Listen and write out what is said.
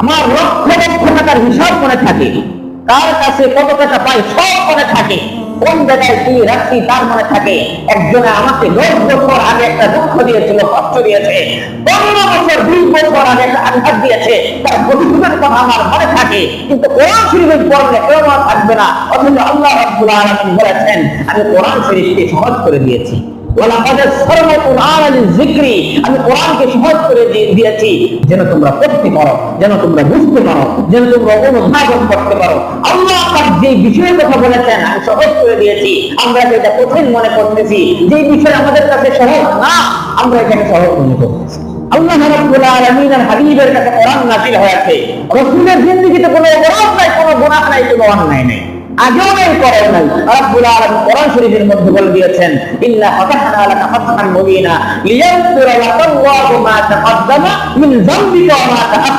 আমার লক্ষ লক্ষ টাকার হিসাব মনে থাকে, কার কাছে কত টাকা পাই সব মনে থাকে, কোন জায়গায় কি রাখছি তার মনে থাকে। একজনে আমাকে 10 বছর আগে একটা দুঃখ দিয়েছিল, কষ্ট দিয়েছে, 15 বছর 20 বছর আগে একটা আঘাত দিয়েছে, তার প্রতিশোধের কথা আমার মনে থাকে। কিন্তু কোরআন শরীফ পড়লে কেউ মনে থাকবে না, অথচ আল্লাহ রাব্বুল আলামিন বলেছেন আমি কোরআন শরীফকে সহজ করে দিয়েছি। আমি কোরআনকে সহজ করে দিয়েছি যেন তোমরা পড়তে পারো, যেন তোমরা বুঝতে পারো, যেন তোমরা অনুধাবন করতে পারো। আল্লাহ পাক যে বিষয়ের কথা বলেছেন আমি সহজ করে দিয়েছি, আমরা এটা কঠিন মনে করতেছি। যে বিষয় আমাদের কাছে সহজ না, আমরা এটাকে সহজ মনে করতেছি। আল্লাহ রাব্বুল আলামিনের হাবিবের কাছে কোরআন নাযিল হয়েছে, রাসূলের জিন্দেগিতে কোনো অপরাধ নাই, কোনো গুনাহ নাই, কোনো অন্যায় নাই, আগেও নাই পরেও নাই। রাব্বুল আলামিন কোরআন শরীফের মধ্যে বলে দিয়েছেন ইন্না ফাতাহনা লাকা ফাতহান মুবিনা লিয়াগফিরা লাকা আল্লাহু মা তাকাদ্দামা মিন যামবিকা ওয়া মা তাআখখারা।